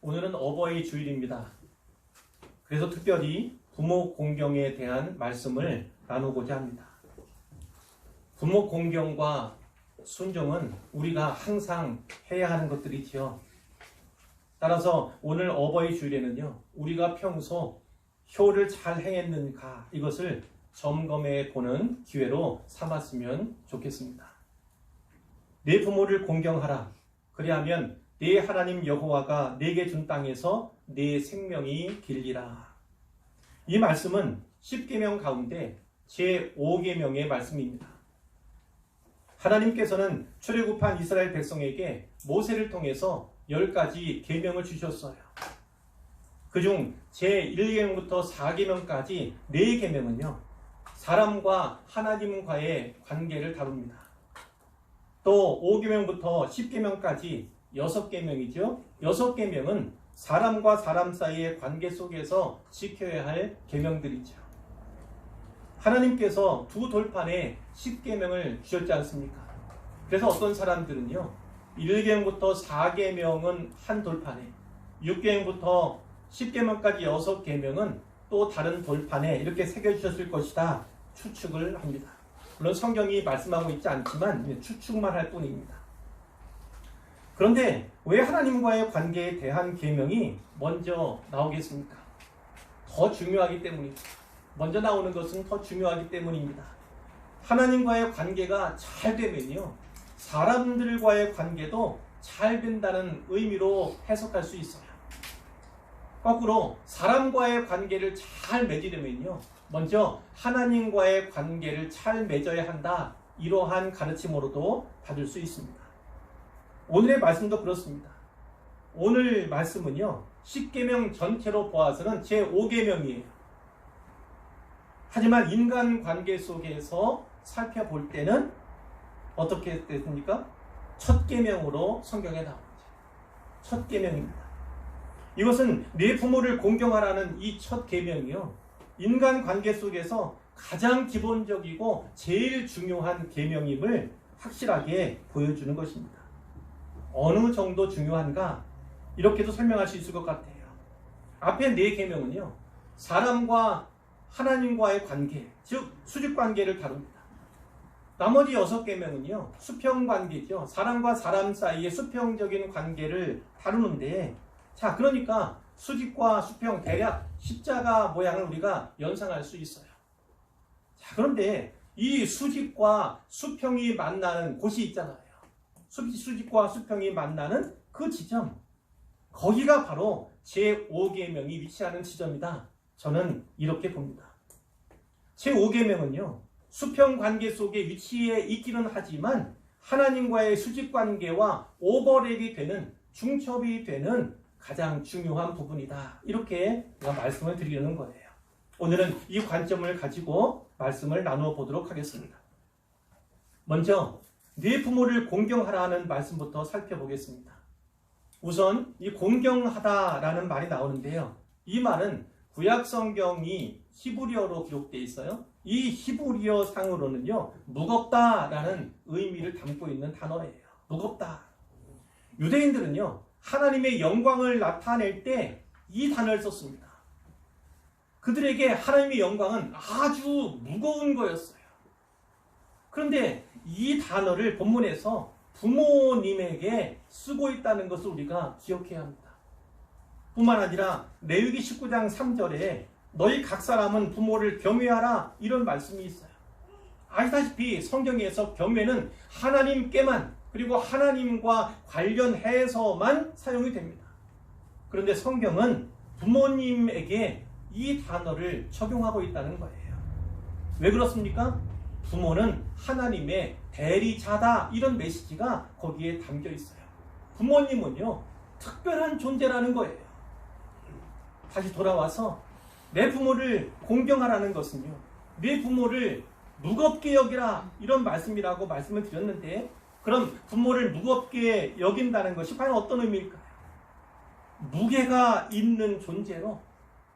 오늘은 어버이 주일입니다. 그래서 특별히 부모 공경에 대한 말씀을 나누고자 합니다. 부모 공경과 순종은 우리가 항상 해야 하는 것들이지요. 따라서 오늘 어버이 주일에는요, 우리가 평소 효를 잘 행했는가 이것을 점검해 보는 기회로 삼았으면 좋겠습니다. 내 부모를 공경하라. 그리하면 내 하나님 여호와가 내게 준 땅에서 내 생명이 길리라. 이 말씀은 10계명 가운데 제5계명의 말씀입니다. 하나님께서는 출애굽한 이스라엘 백성에게 모세를 통해서 10가지 계명을 주셨어요. 그중 제1계명부터 4계명까지 4계명은요, 사람과 하나님과의 관계를 다룹니다. 또 5계명부터 10계명까지 6계명이죠. 6계명은 사람과 사람 사이의 관계 속에서 지켜야 할 계명들이죠. 하나님께서 두 돌판에 10계명을 주셨지 않습니까? 그래서 어떤 사람들은요, 1계명부터 4계명은 한 돌판에, 6계명부터 10계명까지 6계명은 또 다른 돌판에 이렇게 새겨주셨을 것이다 추측을 합니다. 물론 성경이 말씀하고 있지 않지만 추측만 할 뿐입니다. 그런데 왜 하나님과의 관계에 대한 계명이 먼저 나오겠습니까? 더 중요하기 때문입니다. 먼저 나오는 것은 더 중요하기 때문입니다. 하나님과의 관계가 잘 되면요, 사람들과의 관계도 잘 된다는 의미로 해석할 수 있어요. 거꾸로 사람과의 관계를 잘 맺으려면요, 먼저 하나님과의 관계를 잘 맺어야 한다, 이러한 가르침으로도 받을 수 있습니다. 오늘의 말씀도 그렇습니다. 오늘 말씀은요, 10계명 전체로 보아서는 제5계명이에요. 하지만 인간관계 속에서 살펴볼 때는 어떻게 됐습니까? 첫 계명으로 성경에 나오죠. 첫 계명입니다. 이것은 내 부모를 공경하라는 이 첫 계명이요, 인간관계 속에서 가장 기본적이고 제일 중요한 계명임을 확실하게 보여주는 것입니다. 어느 정도 중요한가? 이렇게도 설명할 수 있을 것 같아요. 앞에 4계명은요, 사람과 하나님과의 관계, 즉 수직관계를 다룹니다. 나머지 6계명은요, 수평관계죠. 사람과 사람 사이의 수평적인 관계를 다루는데, 자, 그러니까 수직과 수평, 대략 십자가 모양을 우리가 연상할 수 있어요. 자, 그런데 이 수직과 수평이 만나는 곳이 있잖아요. 수직과 수평이 만나는 그 지점, 거기가 바로 제5계명이 위치하는 지점이다. 저는 이렇게 봅니다. 제5계명은요, 수평관계 속에 위치해 있기는 하지만 하나님과의 수직관계와 오버랩이 되는, 중첩이 되는 가장 중요한 부분이다. 이렇게 제가 말씀을 드리려는 거예요. 오늘은 이 관점을 가지고 말씀을 나누어 보도록 하겠습니다. 먼저 네 부모를 공경하라는 말씀부터 살펴보겠습니다. 우선 이 공경하다라는 말이 나오는데요, 이 말은 구약 성경이 히브리어로 기록되어 있어요. 이 히브리어 상으로는요, 무겁다라는 의미를 담고 있는 단어예요. 무겁다. 유대인들은요, 하나님의 영광을 나타낼 때 이 단어를 썼습니다. 그들에게 하나님의 영광은 아주 무거운 거였어요. 그런데 이 단어를 본문에서 부모님에게 쓰고 있다는 것을 우리가 기억해야 합니다. 뿐만 아니라 레위기 19장 3절에 너희 각 사람은 부모를 겸해하라, 이런 말씀이 있어요. 아시다시피 성경에서 겸해는 하나님께만, 그리고 하나님과 관련해서만 사용이 됩니다. 그런데 성경은 부모님에게 이 단어를 적용하고 있다는 거예요. 왜 그렇습니까? 부모는 하나님의 대리자다, 이런 메시지가 거기에 담겨 있어요. 부모님은요, 특별한 존재라는 거예요. 다시 돌아와서 내 부모를 공경하라는 것은요, 내 부모를 무겁게 여기라, 이런 말씀이라고 말씀을 드렸는데, 그럼 부모를 무겁게 여긴다는 것이 과연 어떤 의미일까요? 무게가 있는 존재로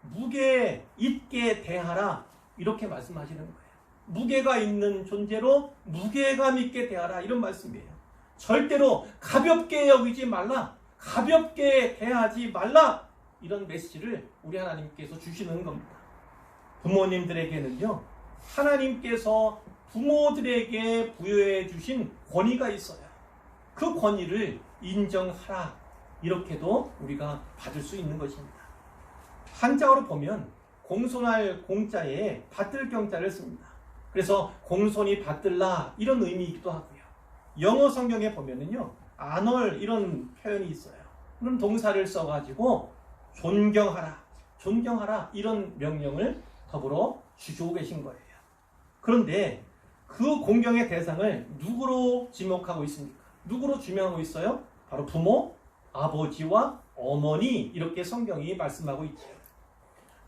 무게 있게 대하라, 이렇게 말씀하시는 거예요. 무게가 있는 존재로 무게감 있게 대하라, 이런 말씀이에요. 절대로 가볍게 여기지 말라, 가볍게 대하지 말라. 이런 메시지를 우리 하나님께서 주시는 겁니다. 부모님들에게는요, 하나님께서 부모들에게 부여해 주신 권위가 있어요. 그 권위를 인정하라. 이렇게도 우리가 받을 수 있는 것입니다. 한자어로 보면 공손할 공자에 받들 경자를 씁니다. 그래서 공손히 받들라 이런 의미이기도 하고요. 영어 성경에 보면은요, honor 이런 표현이 있어요. 그런 동사를 써가지고 존경하라 이런 명령을 더불어 주시고 계신 거예요. 그런데 그 공경의 대상을 누구로 지목하고 있습니까? 누구로 지명하고 있어요? 바로 부모, 아버지와 어머니, 이렇게 성경이 말씀하고 있죠.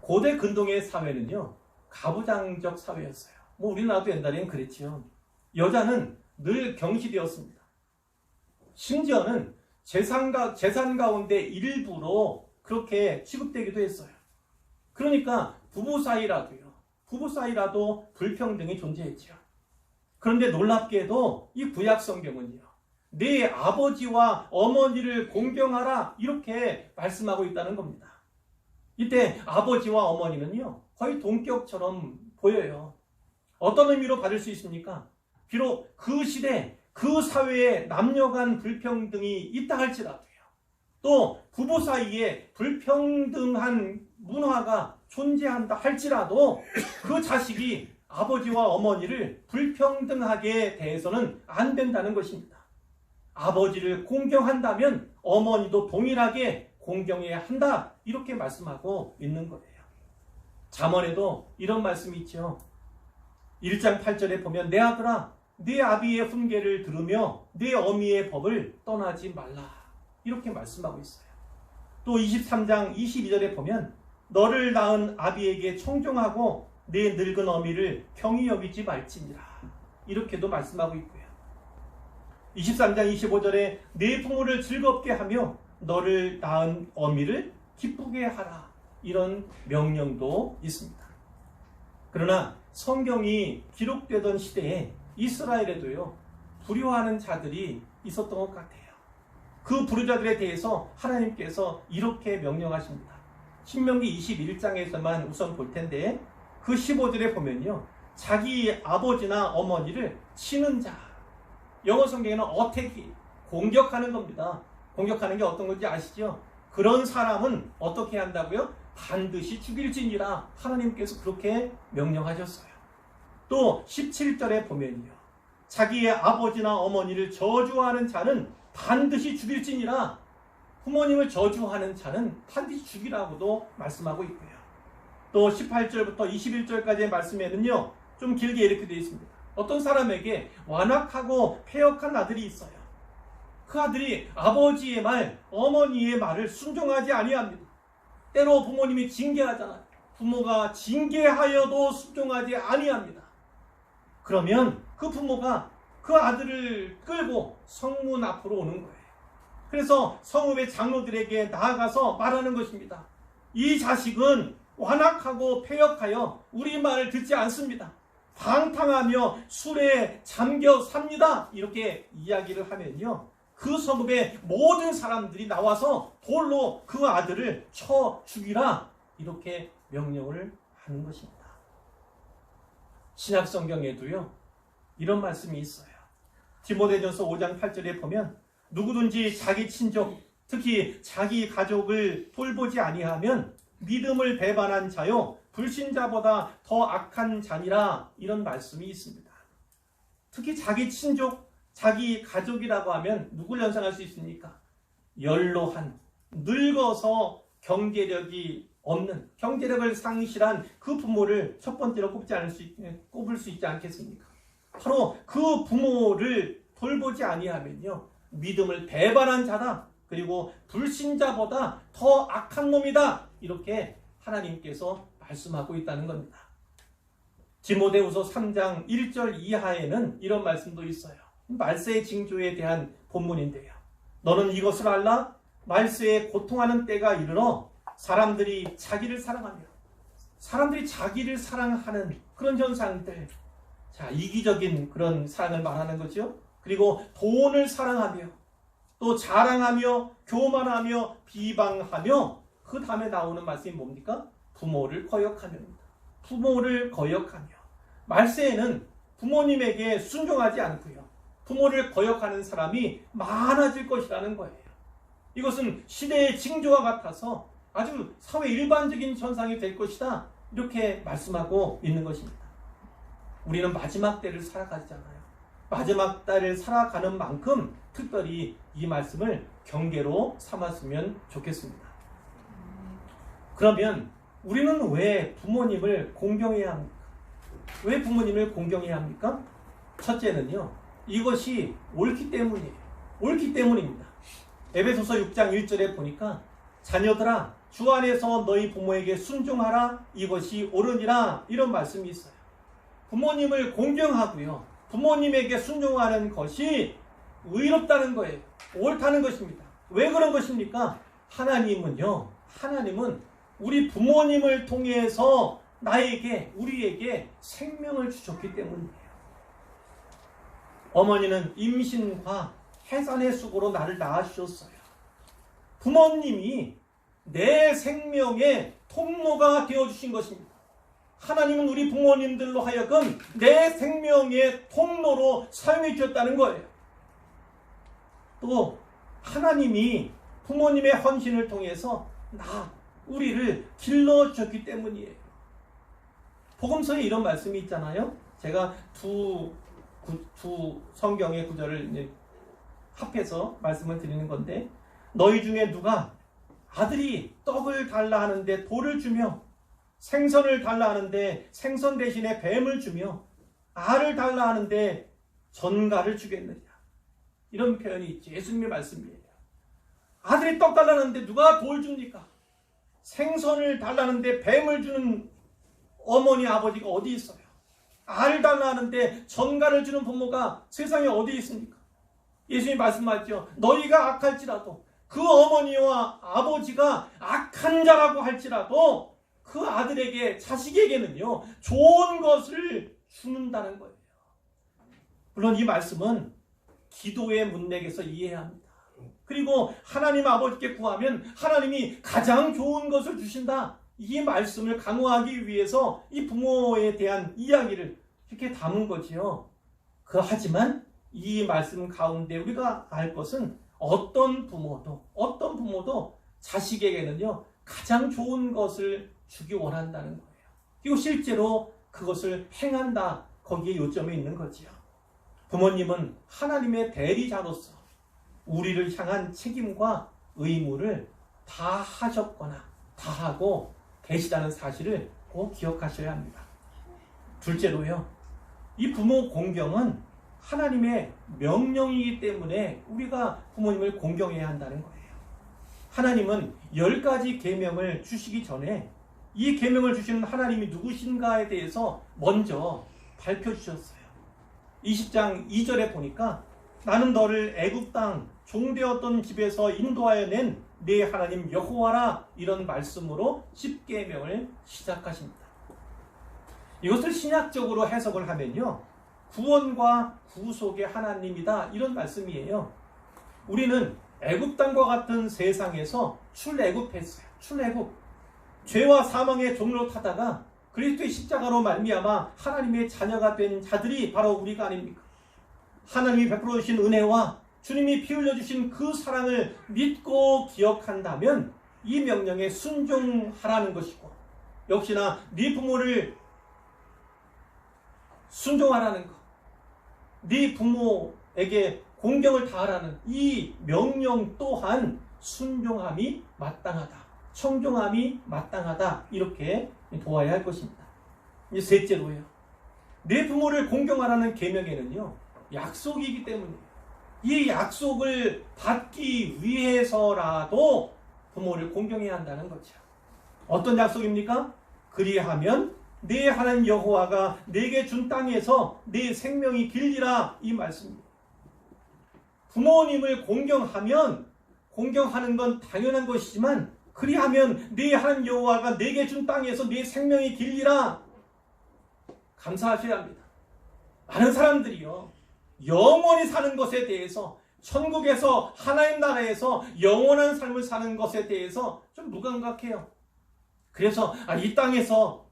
고대 근동의 사회는요, 가부장적 사회였어요. 뭐 우리나라도 옛날에는 그랬지요. 여자는 늘 경시되었습니다. 심지어는 재산 가운데 일부로 그렇게 취급되기도 했어요. 그러니까 부부 사이라도 불평등이 존재했죠. 그런데 놀랍게도 이 구약 성경은요, 네 아버지와 어머니를 공경하라 이렇게 말씀하고 있다는 겁니다. 이때 아버지와 어머니는요, 거의 동격처럼 보여요. 어떤 의미로 받을 수 있습니까? 비록 그 시대, 그 사회에 남녀 간 불평등이 있다 할지라도요, 또 부부 사이에 불평등한 문화가 존재한다 할지라도 그 자식이 아버지와 어머니를 불평등하게 대해서는 안 된다는 것입니다. 아버지를 공경한다면 어머니도 동일하게 공경해야 한다, 이렇게 말씀하고 있는 거예요. 잠언에도 이런 말씀이 있죠. 1장 8절에 보면 내 아들아 네 아비의 훈계를 들으며 네 어미의 법을 떠나지 말라, 이렇게 말씀하고 있어요. 또 23장 22절에 보면 너를 낳은 아비에게 청종하고 네 늙은 어미를 경히 여기지 말지니라, 이렇게도 말씀하고 있고요. 23장 25절에 네 부모를 즐겁게 하며 너를 낳은 어미를 기쁘게 하라, 이런 명령도 있습니다. 그러나 성경이 기록되던 시대에 이스라엘에도요, 불효하는 자들이 있었던 것 같아요. 그 불효자들에 대해서 하나님께서 이렇게 명령하십니다. 신명기 21장에서만 우선 볼 텐데 그 15절에 보면요, 자기 아버지나 어머니를 치는 자, 영어 성경에는 어택이, 공격하는 겁니다. 공격하는 게 어떤 건지 아시죠? 그런 사람은 어떻게 한다고요? 반드시 죽일지니라, 하나님께서 그렇게 명령하셨어요. 또 17절에 보면요, 자기의 아버지나 어머니를 저주하는 자는 반드시 죽일지니라, 부모님을 저주하는 자는 반드시 죽이라고도 말씀하고 있고요. 또 18절부터 21절까지의 말씀에는요, 좀 길게 이렇게 되어 있습니다. 어떤 사람에게 완악하고 패역한 아들이 있어요. 그 아들이 아버지의 말, 어머니의 말을 순종하지 아니합니다. 때로 부모님이 징계하잖아요. 부모가 징계하여도 순종하지 아니합니다. 그러면 그 부모가 그 아들을 끌고 성문 앞으로 오는 거예요. 그래서 성읍의 장로들에게 나아가서 말하는 것입니다. 이 자식은 완악하고 패역하여 우리 말을 듣지 않습니다. 방탕하며 술에 잠겨 삽니다. 이렇게 이야기를 하면요, 그 성읍의 모든 사람들이 나와서 돌로 그 아들을 쳐 죽이라, 이렇게 명령을 하는 것입니다. 신약 성경에도요, 이런 말씀이 있어요. 디모데전서 5장 8절에 보면 누구든지 자기 친족, 특히 자기 가족을 돌보지 아니하면 믿음을 배반한 자요 불신자보다 더 악한 자니라, 이런 말씀이 있습니다. 특히 자기 친족, 자기 가족이라고 하면 누굴 연상할 수 있습니까? 연로한, 늙어서 경제력이 없는, 경제력을 상실한 그 부모를 첫 번째로 꼽을 수 있지 않겠습니까? 바로 그 부모를 돌보지 아니하면요, 믿음을 배반한 자다, 그리고 불신자보다 더 악한 놈이다, 이렇게 하나님께서 말씀하고 있다는 겁니다. 디모데후서 3장 1절 이하에는 이런 말씀도 있어요. 말세의 징조에 대한 본문인데요. 너는 이것을 알라? 말세에 고통하는 때가 이르러 사람들이 자기를 사랑하며, 사람들이 자기를 사랑하는 그런 현상들, 자, 이기적인 그런 사랑을 말하는 거죠. 그리고 돈을 사랑하며, 또 자랑하며 교만하며 비방하며 그 다음에 나오는 말씀이 뭡니까? 부모를 거역하며입니다. 부모를 거역하며. 말세에는 부모님에게 순종하지 않고요, 부모를 거역하는 사람이 많아질 것이라는 거예요. 이것은 시대의 징조와 같아서 아주 사회 일반적인 현상이 될 것이다, 이렇게 말씀하고 있는 것입니다. 우리는 마지막 때를 살아가잖아요. 마지막 때를 살아가는 만큼 특별히 이 말씀을 경계로 삼았으면 좋겠습니다. 그러면 우리는 왜 부모님을 공경해야 합니까? 왜 부모님을 공경해야 합니까? 첫째는요, 이것이 옳기 때문이에요. 옳기 때문입니다. 에베소서 6장 1절에 보니까 자녀들아 주 안에서 너희 부모에게 순종하라, 이것이 옳으니라, 이런 말씀이 있어요. 부모님을 공경하고요, 부모님에게 순종하는 것이 의롭다는 거예요. 옳다는 것입니다. 왜 그런 것입니까? 하나님은 우리 부모님을 통해서 우리에게 생명을 주셨기 때문이에요. 어머니는 임신과 해산의 수고로 나를 낳아주셨어요. 부모님이 내 생명의 통로가 되어주신 것입니다. 하나님은 우리 부모님들로 하여금 내 생명의 통로로 사용해 주셨다는 거예요. 또 하나님이 부모님의 헌신을 통해서 우리를 길러주셨기 때문이에요. 복음서에 이런 말씀이 있잖아요. 제가 두 성경의 구절을 이제 합해서 말씀을 드리는 건데, 너희 중에 누가 아들이 떡을 달라 하는데 돌을 주며, 생선을 달라 하는데 생선 대신에 뱀을 주며, 알을 달라 하는데 전갈을 주겠느냐, 이런 표현이 있죠. 예수님의 말씀이에요. 아들이 떡 달라는데 누가 돌 줍니까? 생선을 달라는데 뱀을 주는 어머니 아버지가 어디 있어요? 알 달라는데 전갈을 주는 부모가 세상에 어디 있습니까? 예수님이 말씀하셨죠. 너희가 악할지라도, 그 어머니와 아버지가 악한 자라고 할지라도 그 아들에게, 자식에게는요, 좋은 것을 주는다는 거예요. 물론 이 말씀은 기도의 문맥에서 이해해야 합니다. 그리고 하나님 아버지께 구하면 하나님이 가장 좋은 것을 주신다, 이 말씀을 강화하기 위해서 이 부모에 대한 이야기를 이렇게 담은 거지요. 하지만 이 말씀 가운데 우리가 알 것은 어떤 부모도 자식에게는요, 가장 좋은 것을 주기 원한다는 거예요. 그리고 실제로 그것을 행한다, 거기에 요점이 있는 거지요. 부모님은 하나님의 대리자로서 우리를 향한 책임과 의무를 다 하셨거나 다 하고 계시다는 사실을 꼭 기억하셔야 합니다. 둘째로요, 이 부모 공경은 하나님의 명령이기 때문에 우리가 부모님을 공경해야 한다는 거예요. 하나님은 10가지 계명을 주시기 전에 이 계명을 주시는 하나님이 누구신가에 대해서 먼저 밝혀주셨어요. 20장 2절에 보니까 나는 너를 애굽 땅 종되었던 집에서 인도하여 낸 네 하나님 여호와라, 이런 말씀으로 10계명을 시작하십니다. 이것을 신약적으로 해석을 하면요, 구원과 구속의 하나님이다, 이런 말씀이에요. 우리는 애굽 땅과 같은 세상에서 출애굽했어요. 출애굽. 죄와 사망의 종로로 타다가 그리스도의 십자가로 말미암아 하나님의 자녀가 된 자들이 바로 우리가 아닙니까? 하나님이 베풀어 주신 은혜와 주님이 피 흘려 주신 그 사랑을 믿고 기억한다면 이 명령에 순종하라는 것이고, 역시나 네 부모를 순종하라는 것, 네 부모에게 공경을 다하라는 이 명령 또한 순종함이 마땅하다, 청종함이 마땅하다, 이렇게 보아야 할 것입니다. 이제 셋째로요, 내 부모를 공경하라는 계명에는요, 약속이기 때문에 이 약속을 받기 위해서라도 부모를 공경해야 한다는 거죠. 어떤 약속입니까? 그리하면 네 하나님 여호와가 네게 준 땅에서 네 생명이 길리라, 이 말씀입니다. 부모님을 공경하는 건 당연한 것이지만, 그리하면 네 하나님 여호와가 네게 준 땅에서 네 생명이 길리라, 감사하셔야 합니다. 많은 사람들이요, 영원히 사는 것에 대해서 천국에서 하나님 나라에서 영원한 삶을 사는 것에 대해서 좀 무감각해요. 그래서 이 땅에서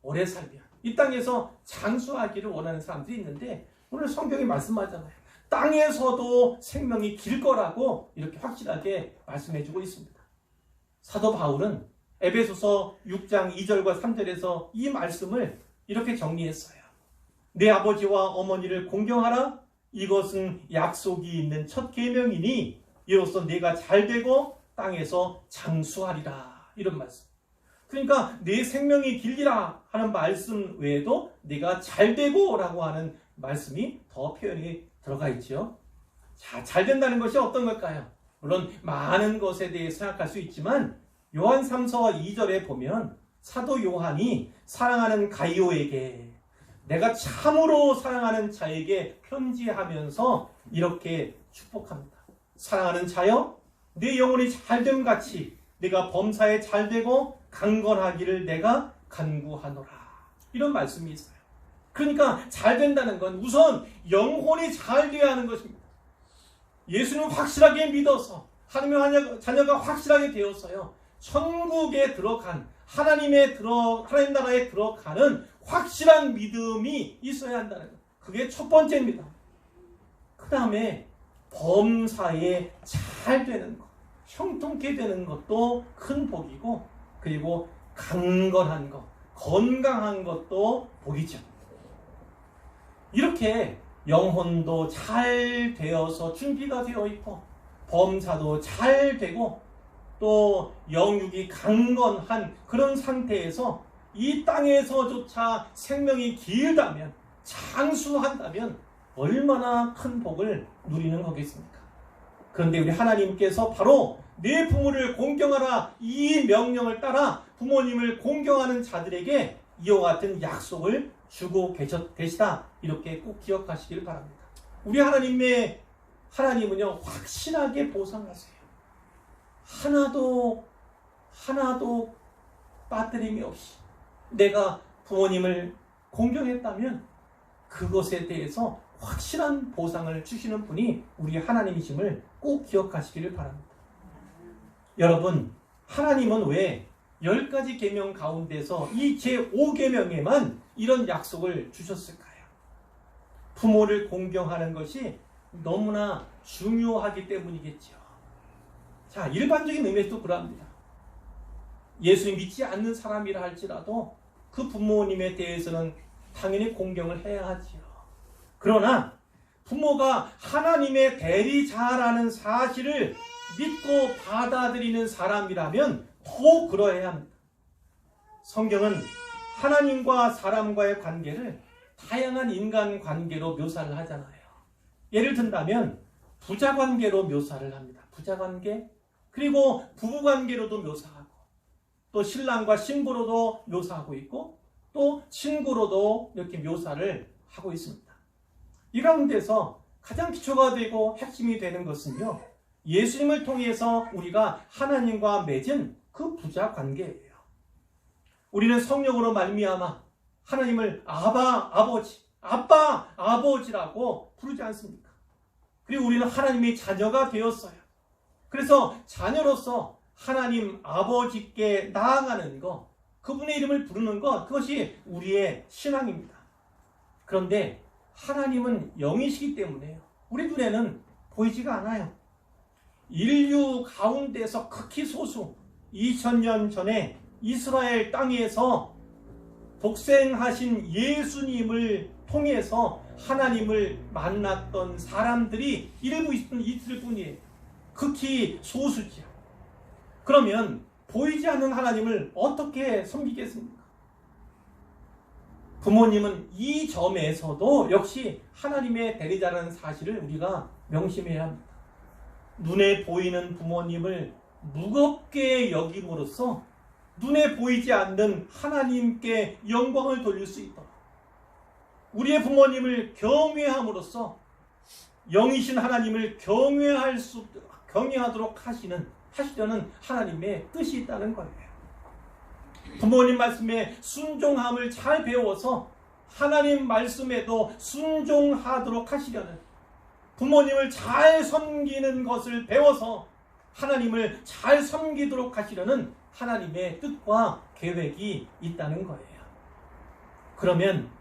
오래 살면, 이 땅에서 장수하기를 원하는 사람들이 있는데, 오늘 성경이 말씀하잖아요. 땅에서도 생명이 길 거라고 이렇게 확실하게 말씀해주고 있습니다. 사도 바울은 에베소서 6장 2절과 3절에서 이 말씀을 이렇게 정리했어요. 내 아버지와 어머니를 공경하라. 이것은 약속이 있는 첫 계명이니 이로써 내가 잘되고 땅에서 장수하리라. 이런 말씀. 그러니까 내 생명이 길리라 하는 말씀 외에도 내가 잘되고 라고 하는 말씀이 더 표현이 들어가 있죠. 자, 잘된다는 것이 어떤 걸까요? 물론 많은 것에 대해 생각할 수 있지만 요한 3서 2절에 보면 사도 요한이 사랑하는 가이오에게, 내가 참으로 사랑하는 자에게 편지하면서 이렇게 축복합니다. 사랑하는 자여, 내 영혼이 잘됨 같이 내가 범사에 잘되고 강건하기를 내가 간구하노라. 이런 말씀이 있어요. 그러니까 잘된다는 건 우선 영혼이 잘되어야 하는 것입니다. 예수는 확실하게 믿어서 하나님의 자녀가 확실하게 되었어요. 천국에 들어간 하나님 나라에 들어가는 확실한 믿음이 있어야 한다는 것. 그게 첫 번째입니다. 그 다음에 범사에 잘 되는 것, 형통케 되는 것도 큰 복이고, 그리고 강건한 것, 건강한 것도 복이죠. 이렇게 영혼도 잘 되어서 준비가 되어 있고, 범사도 잘 되고, 또 영육이 강건한 그런 상태에서 이 땅에서조차 생명이 길다면, 장수한다면 얼마나 큰 복을 누리는 거겠습니까? 그런데 우리 하나님께서 바로 내 부모를 공경하라, 이 명령을 따라 부모님을 공경하는 자들에게 이와 같은 약속을 주고 계시다. 이렇게 꼭 기억하시길 바랍니다. 우리 하나님은요, 확실하게 보상하세요. 하나도 빠뜨림이 없이 내가 부모님을 공경했다면 그것에 대해서 확실한 보상을 주시는 분이 우리 하나님이심을 꼭 기억하시기를 바랍니다. 여러분, 하나님은 왜 10가지 계명 가운데서 이 제5계명에만 이런 약속을 주셨을까요? 부모를 공경하는 것이 너무나 중요하기 때문이겠죠. 자, 일반적인 의미에서도 그러합니다. 예수 믿지 않는 사람이라 할지라도 그 부모님에 대해서는 당연히 공경을 해야 하지요. 그러나 부모가 하나님의 대리자라는 사실을 믿고 받아들이는 사람이라면 더 그러해야 합니다. 성경은 하나님과 사람과의 관계를 다양한 인간 관계로 묘사를 하잖아요. 예를 든다면 부자 관계로 묘사를 합니다. 부자 관계, 그리고 부부 관계로도 묘사하고, 또 신랑과 신부로도 묘사하고 있고, 또 친구로도 이렇게 묘사를 하고 있습니다. 이 가운데서 가장 기초가 되고 핵심이 되는 것은요, 예수님을 통해서 우리가 하나님과 맺은 그 부자 관계예요. 우리는 성령으로 말미암아 하나님을 아빠, 아버지라고 부르지 않습니까? 그리고 우리는 하나님의 자녀가 되었어요. 그래서 자녀로서 하나님 아버지께 나아가는 것, 그분의 이름을 부르는 것, 그것이 우리의 신앙입니다. 그런데 하나님은 영이시기 때문에 우리 눈에는 보이지가 않아요. 인류 가운데서 극히 소수, 2000년 전에 이스라엘 땅에서 독생하신 예수님을 통해서 하나님을 만났던 사람들이 일부 있을 뿐이에요. 극히 소수지요. 그러면 보이지 않는 하나님을 어떻게 섬기겠습니까? 부모님은 이 점에서도 역시 하나님의 대리자라는 사실을 우리가 명심해야 합니다. 눈에 보이는 부모님을 무겁게 여김으로써 눈에 보이지 않는 하나님께 영광을 돌릴 수 있도록, 우리의 부모님을 경외함으로써 영이신 하나님을 경외하도록 하시려는 하나님의 뜻이 있다는 거예요. 부모님 말씀에 순종함을 잘 배워서 하나님 말씀에도 순종하도록 하시려는, 부모님을 잘 섬기는 것을 배워서 하나님을 잘 섬기도록 하시려는 하나님의 뜻과 계획이 있다는 거예요. 그러면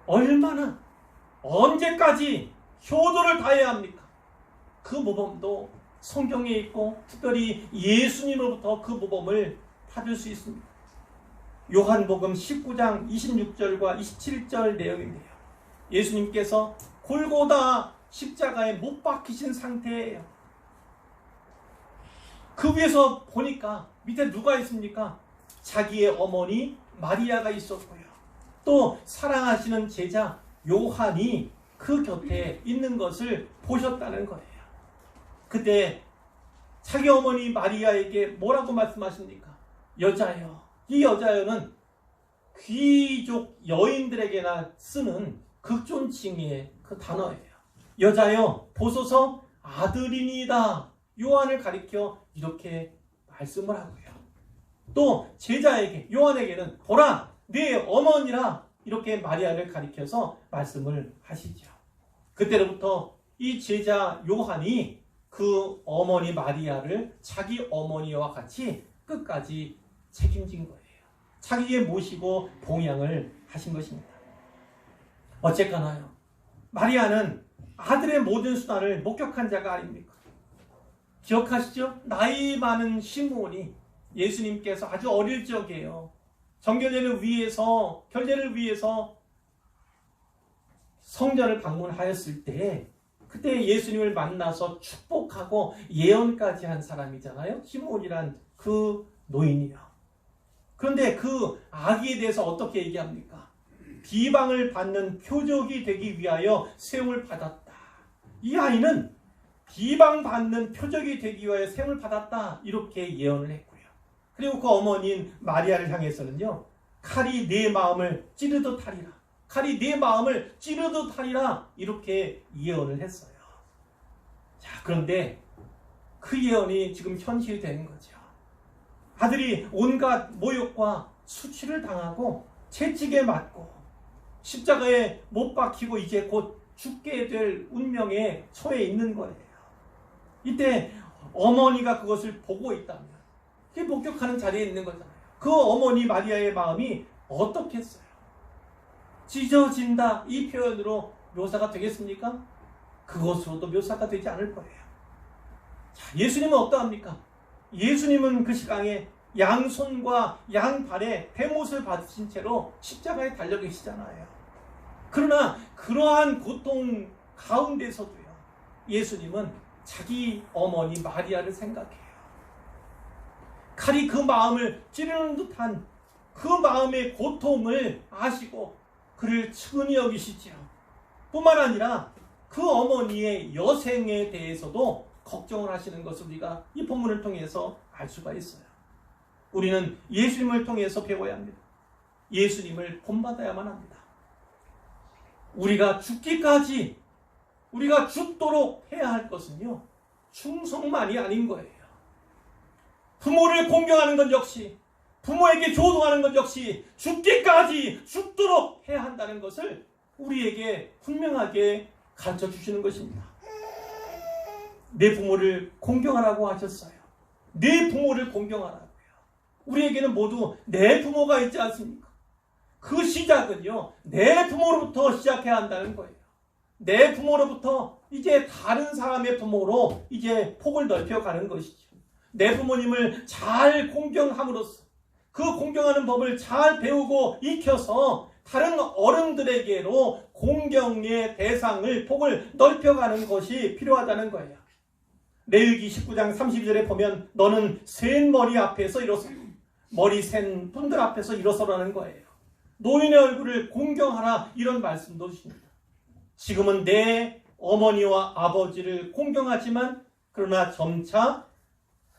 얼마나 언제까지 효도를 다해야 합니까? 그 모범도 성경에 있고 특별히 예수님으로부터 그 모범을 받을 수 있습니다. 요한복음 19장 26절과 27절 내용인데요. 예수님께서 골고다 십자가에 못 박히신 상태예요. 그 위에서 보니까 밑에 누가 있습니까? 자기의 어머니 마리아가 있었고요. 또 사랑하시는 제자 요한이 그 곁에 있는 것을 보셨다는 거예요. 그때 자기 어머니 마리아에게 뭐라고 말씀하십니까? 여자여. 이 여자여는 귀족 여인들에게나 쓰는 극존칭의 그 단어예요. 여자여 보소서 아들이니이다. 요한을 가리켜 이렇게 말씀을 하고요. 또 제자에게 요한에게는 보라 네 어머니라 이렇게 마리아를 가리켜서 말씀을 하시죠. 그때로부터 이 제자 요한이 그 어머니 마리아를 자기 어머니와 같이 끝까지 책임진 거예요. 자기에 모시고 봉양을 하신 것입니다. 어쨌거나요. 마리아는 아들의 모든 수단을 목격한 자가 아닙니까? 기억하시죠? 나이 많은 시므온이 예수님께서 아주 어릴 적이에요. 정결례를 위해서 결례를 위해서 성전을 방문하였을 때 그때 예수님을 만나서 축복하고 예언까지 한 사람이잖아요. 시므온이란 그 노인이요. 그런데 그 아기에 대해서 어떻게 얘기합니까? 비방을 받는 표적이 되기 위하여 세움을 받았다. 이 아이는 비방받는 표적이 되기 위하여 세움을 받았다. 이렇게 예언을 했고요. 그리고 그 어머니인 마리아를 향해서는요. 칼이 내 마음을 찌르듯 하리라. 칼이 내 마음을 찌르듯 하리라. 이렇게 예언을 했어요. 자, 그런데 그 예언이 지금 현실이 되는 거죠. 아들이 온갖 모욕과 수치를 당하고 채찍에 맞고 십자가에 못 박히고 이제 곧 죽게 될 운명에 처해 있는 거예요. 이때 어머니가 그것을 보고 있다면 그게 목격하는 자리에 있는 거잖아요. 그 어머니 마리아의 마음이 어떻겠어요? 찢어진다 이 표현으로 묘사가 되겠습니까? 그것으로도 묘사가 되지 않을 거예요. 자, 예수님은 어떠합니까? 예수님은 그 시간에 양손과 양발에 배못을 받으신 채로 십자가에 달려 계시잖아요. 그러나 그러한 고통 가운데서도요. 예수님은 자기 어머니 마리아를 생각해요. 칼이 그 마음을 찌르는 듯한 그 마음의 고통을 아시고 그를 측은히 여기시지요. 뿐만 아니라 그 어머니의 여생에 대해서도 걱정을 하시는 것을 우리가 이 본문을 통해서 알 수가 있어요. 우리는 예수님을 통해서 배워야 합니다. 예수님을 본받아야만 합니다. 우리가 죽기까지 우리가 죽도록 해야 할 것은요. 충성만이 아닌 거예요. 부모를 공경하는 것 역시 부모에게 효도하는 것 역시 죽기까지 죽도록 해야 한다는 것을 우리에게 분명하게 가르쳐 주시는 것입니다. 내 부모를 공경하라고 하셨어요. 내 부모를 공경하라고요. 우리에게는 모두 내 부모가 있지 않습니까? 그 시작은요. 내 부모로부터 시작해야 한다는 거예요. 내 부모로부터 이제 다른 사람의 부모로 이제 폭을 넓혀가는 것이죠. 내 부모님을 잘 공경함으로써 그 공경하는 법을 잘 배우고 익혀서 다른 어른들에게로 공경의 대상을 폭을 넓혀가는 것이 필요하다는 거예요. 레위기 19장 32절에 보면 너는 센 머리 앞에서 일어서 머리 센 분들 앞에서 일어서라는 거예요. 노인의 얼굴을 공경하라 이런 말씀도 주십니다. 지금은 내 어머니와 아버지를 공경하지만 그러나 점차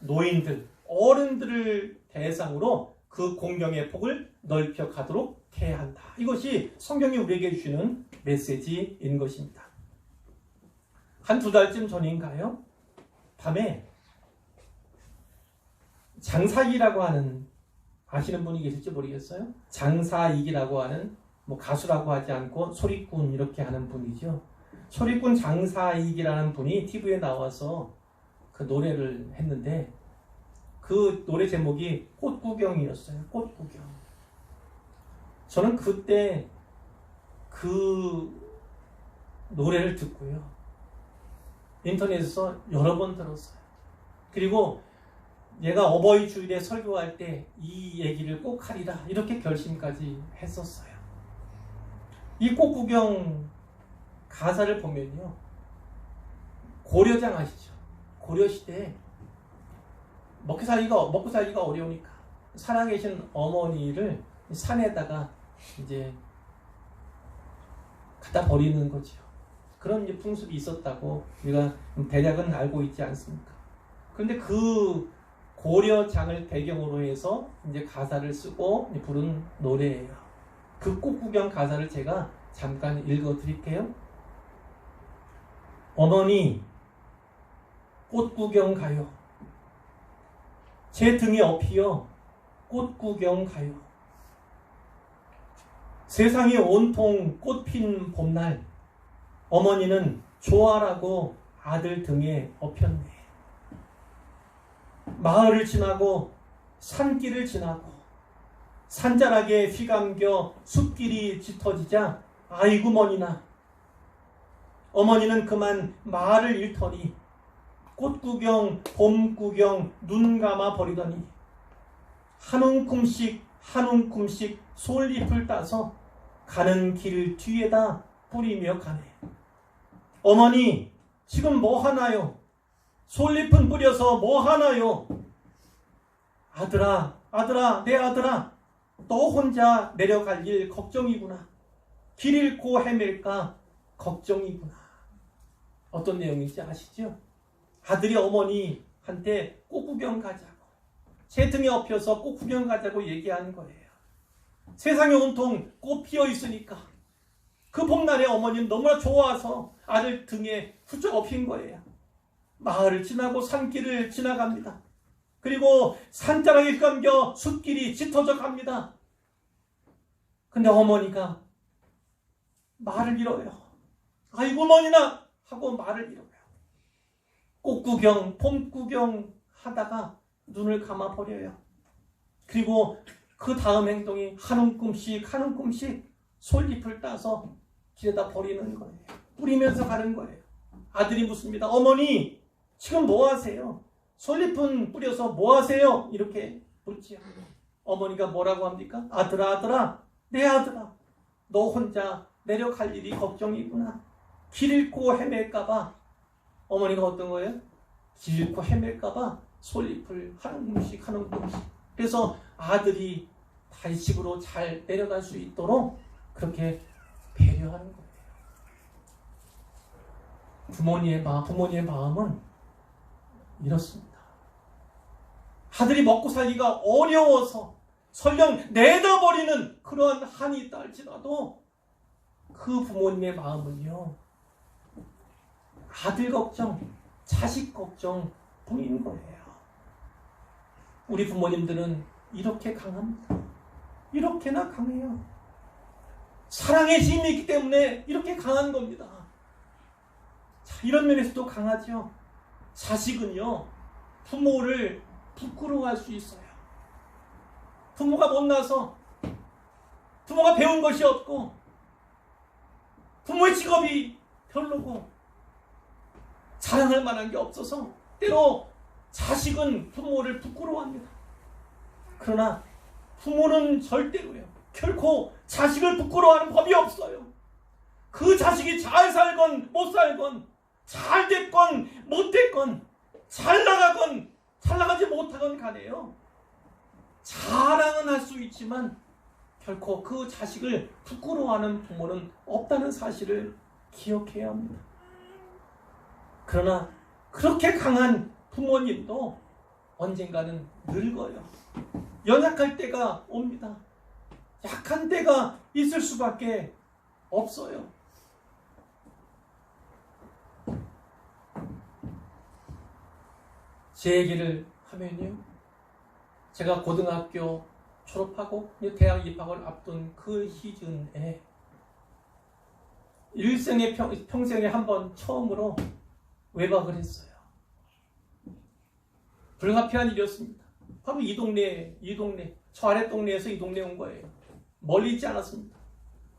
노인들, 어른들을 대상으로 그 공경의 폭을 넓혀가도록 해야 한다. 이것이 성경이 우리에게 주시는 메시지인 것입니다. 한 2달쯤 전인가요? 밤에 장사익이라고 하는 아시는 분이 계실지 모르겠어요. 장사익이라고 하는 뭐 가수라고 하지 않고 소리꾼 이렇게 하는 분이죠. 초리꾼 장사익이라는 분이 TV에 나와서 그 노래를 했는데 그 노래 제목이 꽃구경이었어요. 꽃구경. 저는 그때 그 노래를 듣고요. 인터넷에서 여러 번 들었어요. 그리고 얘가 어버이 주일에 설교할 때 이 얘기를 꼭 하리라 이렇게 결심까지 했었어요. 이 꽃구경 가사를 보면요. 고려장 아시죠? 고려시대에 먹고 살기가 어려우니까 살아계신 어머니를 산에다가 이제 갖다 버리는 거죠. 그런 이제 풍습이 있었다고 우리가 대략은 알고 있지 않습니까? 그런데 그 고려장을 배경으로 해서 이제 가사를 쓰고 부른 노래예요. 그 꽃구경 가사를 제가 잠깐 읽어 드릴게요. 어머니, 꽃구경 가요. 제 등에 업히어 꽃구경 가요. 세상이 온통 꽃핀 봄날, 어머니는 좋아라고 아들 등에 업혔네. 마을을 지나고 산길을 지나고 산자락에 휘감겨 숲길이 짙어지자 아이고 머니나 어머니는 그만 말을 잃더니 꽃구경 봄구경 눈 감아 버리더니 한 움큼씩 한 움큼씩 솔잎을 따서 가는 길 뒤에다 뿌리며 가네. 어머니 지금 뭐 하나요? 솔잎은 뿌려서 뭐 하나요? 아들아, 아들아, 내 아들아, 너 혼자 내려갈 일 걱정이구나. 길 잃고 헤맬까 걱정이구나. 어떤 내용인지 아시죠? 아들이 어머니한테 꽃구경 가자고, 제 등에 업혀서 꽃구경 가자고 얘기하는 거예요. 세상에 온통 꽃 피어 있으니까 그 봄날에 어머니는 너무나 좋아서 아들 등에 훌쩍 업힌 거예요. 마을을 지나고 산길을 지나갑니다. 그리고 산자락에 감겨 숲길이 짙어져 갑니다. 근데 어머니가 말을 잃어요. 아이고 어머니나 하고 말을 잃어요. 꽃구경, 봄구경 하다가 눈을 감아버려요. 그리고 그 다음 행동이 한 움큼씩 한 움큼씩 솔잎을 따서 길에다 버리는 거예요. 뿌리면서 가는 거예요. 아들이 묻습니다. 어머니 지금 뭐 하세요? 솔잎은 뿌려서 뭐 하세요? 이렇게 묻지요. 어머니가 뭐라고 합니까? 아들아, 아들아, 내 아들아, 너 혼자 내려갈 일이 걱정이구나. 길 잃고 헤맬까봐. 어머니가 어떤 거예요? 길 잃고 헤맬까봐 솔잎을 한 움큼씩 한 움큼씩. 그래서 아들이 다시 집으로 잘 내려갈 수 있도록 그렇게 배려하는 거예요. 부모님의 마음은 이렇습니다. 아들이 먹고 살기가 어려워서 설령 내다버리는 그러한 한이 있다 할지라도 그 부모님의 마음은요, 아들 걱정, 자식 걱정 뿐인 거예요. 우리 부모님들은 이렇게 강합니다. 이렇게나 강해요. 사랑의 힘이 있기 때문에 이렇게 강한 겁니다. 자, 이런 면에서도 강하죠. 자식은요, 부모를 부끄러워할 수 있어요. 부모가 못나서, 부모가 배운 것이 없고, 부모의 직업이 별로고, 자랑할 만한 게 없어서 때로 자식은 부모를 부끄러워합니다. 그러나 부모는 절대로요, 결코 자식을 부끄러워하는 법이 없어요. 그 자식이 잘 살건 못 살건, 잘 됐건 못 됐건, 잘 나가건 잘 나가지 못하건 간에요, 자랑은 할 수 있지만 결코 그 자식을 부끄러워하는 부모는 없다는 사실을 기억해야 합니다. 그러나 그렇게 강한 부모님도 언젠가는 늙어요. 연약할 때가 옵니다. 약한 때가 있을 수밖에 없어요. 제 얘기를 하면요, 제가 고등학교 졸업하고 대학 입학을 앞둔 그 시즌에 일생의 평생에 한 번 처음으로 외박을 했어요. 불가피한 일이었습니다. 바로 이 동네, 저 아래 동네에서 이 동네에 온 거예요. 멀리 있지 않았습니다.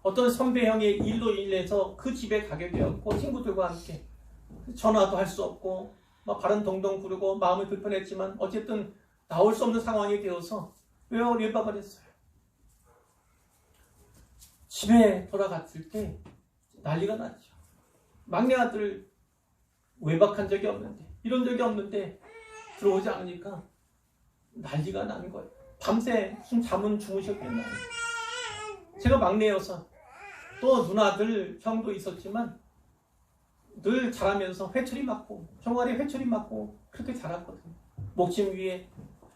어떤 선배 형의 일로 인해서 그 집에 가게 되었고, 친구들과 함께 전화도 할 수 없고 막 발은 동동 구르고 마음이 불편했지만 어쨌든 나올 수 없는 상황이 되어서 외박을 했어요. 집에 돌아갔을 때 난리가 났죠. 막내 아들 외박한 적이 없는데, 이런 적이 없는데 들어오지 않으니까 난리가 난 거예요. 밤새 잠은 주무셨겠나요? 제가 막내여서 또 누나들 형도 있었지만 늘 자라면서 회초리 맞고 종아리 회초리 맞고 그렇게 자랐거든요. 목심 위에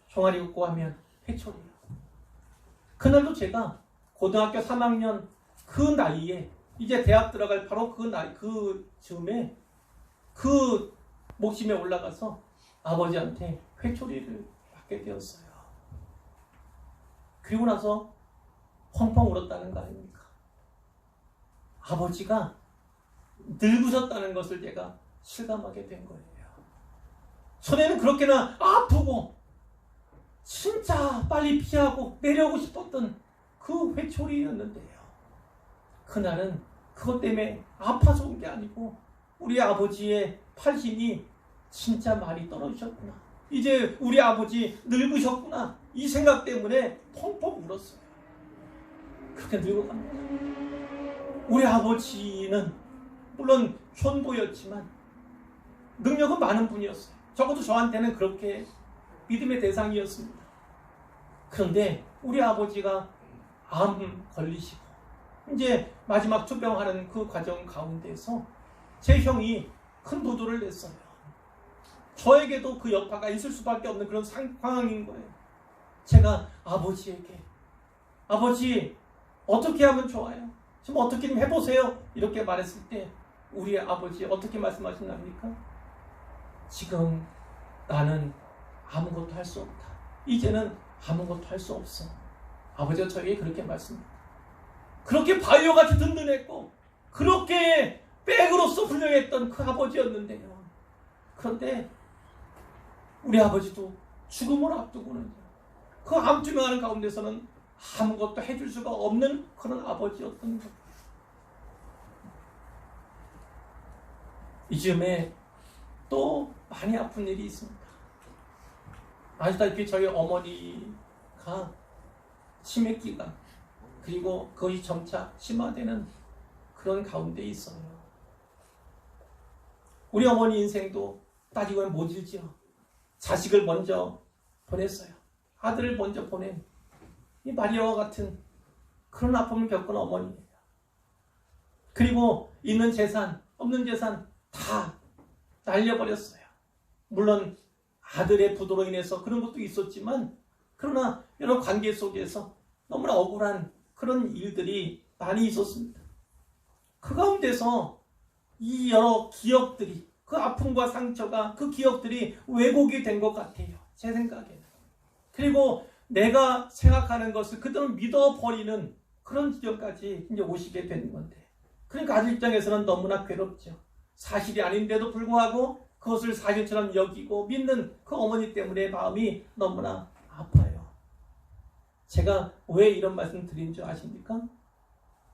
종아리 웃고 하면 회초리요. 그날도 제가 고등학교 3학년 그 나이에 이제 대학 들어갈 바로 그 나이 그 즈음에 그 목심에 올라가서 아버지한테 회초리를 맞게 되었어요. 그리고 나서 펑펑 울었다는 거 아닙니까? 아버지가 늙으셨다는 것을 제가 실감하게 된 거예요. 전에는 그렇게나 아프고 진짜 빨리 피하고 내려오고 싶었던 그 회초리였는데요. 그날은 그것 때문에 아파서 온 게 아니고 우리 아버지의 팔힘이 진짜 많이 떨어지셨구나. 이제 우리 아버지 늙으셨구나. 이 생각 때문에 펑펑 울었어요. 그렇게 늙어갑니다. 우리 아버지는 물론 현보였지만 능력은 많은 분이었어요. 적어도 저한테는 그렇게 믿음의 대상이었습니다. 그런데 우리 아버지가 암 걸리시고 이제 마지막 투병하는 그 과정 가운데서 제 형이 큰 부도를 냈어요. 저에게도 그 여파가 있을 수밖에 없는 그런 상황인 거예요. 제가 아버지에게 아버지 어떻게 하면 좋아요? 지금 어떻게 좀 해보세요. 이렇게 말했을 때 우리 아버지 어떻게 말씀하신답니까? 지금 나는 아무것도 할 수 없다. 이제는 아무것도 할 수 없어. 아버지가 저에게 그렇게 말씀합니다. 그렇게 바위어같이 든든했고 그렇게 백으로서 훌륭했던 그 아버지였는데요. 그런데 우리 아버지도 죽음을 앞두고는 그 암투명하는 가운데서는 아무것도 해줄 수가 없는 그런 아버지였던 것. 이쯤에 또 많이 아픈 일이 있습니다. 아시다시피 저희 어머니가 치매기가 그리고 그것이 점차 심화되는 그런 가운데 있어요. 우리 어머니 인생도 따지고 보면 모질지요. 자식을 먼저 보냈어요. 아들을 먼저 보낸 이 마리아와 같은 그런 아픔을 겪은 어머니예요. 그리고 있는 재산, 없는 재산 다 날려버렸어요. 물론 아들의 부도로 인해서 그런 것도 있었지만 그러나 여러 관계 속에서 너무나 억울한 그런 일들이 많이 있었습니다. 그 가운데서 이 여러 기억들이 그 아픔과 상처가 그 기억들이 왜곡이 된 것 같아요. 제 생각에는. 그리고 내가 생각하는 것을 그대로 믿어버리는 그런 지점까지 이제 오시게 되는 건데 그러니까 아들 입장에서는 너무나 괴롭죠. 사실이 아닌데도 불구하고 그것을 사실처럼 여기고 믿는 그 어머니 때문에 마음이 너무나 아파요. 제가 왜 이런 말씀 드린 줄 아십니까?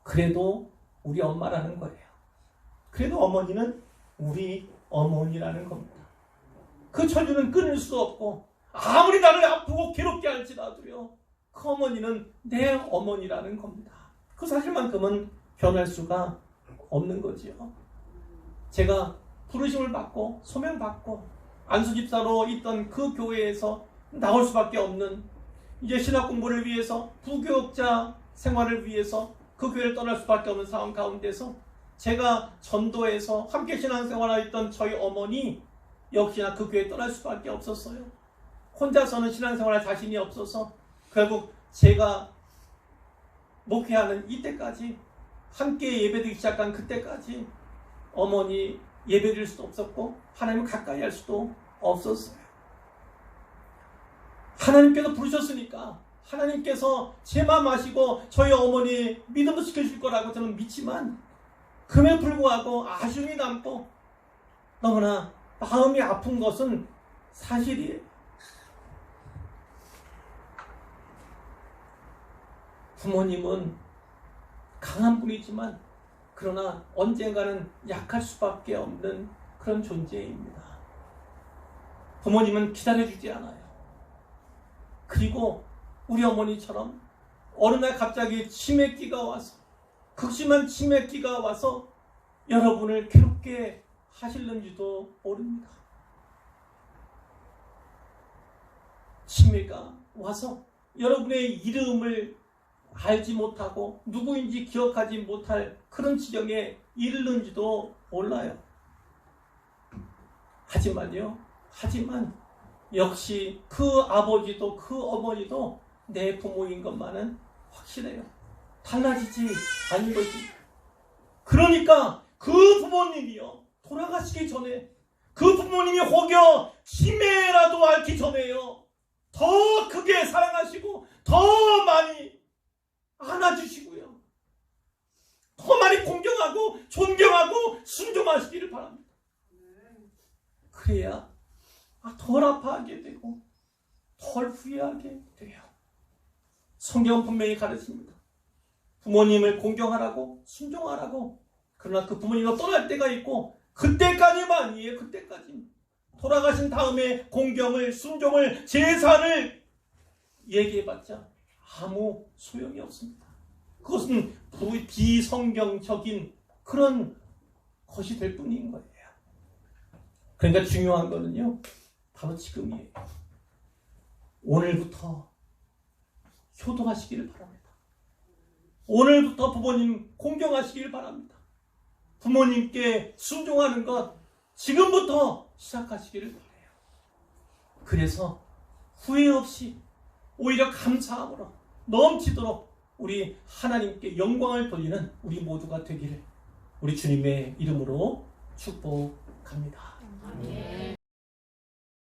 그래도 우리 엄마라는 거예요. 그래도 어머니는 우리 어머니라는 겁니다. 그 천주는 끊을 수 없고 아무리 나를 아프고 괴롭게 할지라도요. 그 어머니는 내 어머니라는 겁니다. 그 사실만큼은 변할 수가 없는 거지요. 제가 부르심을 받고 소명받고 안수집사로 있던 그 교회에서 나올 수밖에 없는 이제 신학 공부를 위해서 부교육자 생활을 위해서 그 교회를 떠날 수밖에 없는 상황 가운데서 제가 전도에서 함께 신앙생활하였던 저희 어머니 역시나 그 교회에 떠날 수밖에 없었어요. 혼자서는 신앙생활할 자신이 없어서 결국 제가 목회하는 이때까지 함께 예배드리기 시작한 그때까지 어머니 예배드릴 수도 없었고 하나님을 가까이 할 수도 없었어요. 하나님께서 부르셨으니까 하나님께서 제 마음 아시고 저희 어머니 믿음도 지켜주실 거라고 저는 믿지만 금에 불구하고 아쉬움이 남고 너무나 마음이 아픈 것은 사실이에요. 부모님은 강한 분이지만 그러나 언젠가는 약할 수밖에 없는 그런 존재입니다. 부모님은 기다려주지 않아요. 그리고 우리 어머니처럼 어느 날 갑자기 치매기가 와서, 극심한 치매기가 와서 여러분을 괴롭게 하실는지도 모릅니다. 치매가 와서 여러분의 이름을 알지 못하고 누구인지 기억하지 못할 그런 지경에 이르는지도 몰라요. 하지만 역시 그 아버지도 그 어머니도 내 부모인 것만은 확실해요. 달라지지 않는 거지. 그러니까 그 부모님이요, 돌아가시기 전에 그 부모님이 혹여 치매라도 앓기 전에요, 더 크게 사랑하시고 더 많이 안아주시고요, 더 많이 공경하고 존경하고 순종하시기를 바랍니다. 그래야 덜 아파하게 되고 덜 후회하게 돼요. 성경은 분명히 가르칩니다. 부모님을 공경하라고, 순종하라고. 그러나 그 부모님과 떠날 때가 있고 그때까지만이에요. 그때까지. 돌아가신 다음에 공경을, 순종을, 제사를 얘기해봤자 아무 소용이 없습니다. 그것은 비성경적인 그런 것이 될 뿐인 거예요. 그러니까 중요한 거는요, 바로 지금이에요. 오늘부터 효도하시기를 바랍니다. 오늘부터 부모님 공경하시기를 바랍니다. 부모님께 순종하는 것 지금부터 시작하시기를 바라요. 그래서 후회 없이 오히려 감사함으로 넘치도록 우리 하나님께 영광을 돌리는 우리 모두가 되기를 우리 주님의 이름으로 축복합니다. 아멘.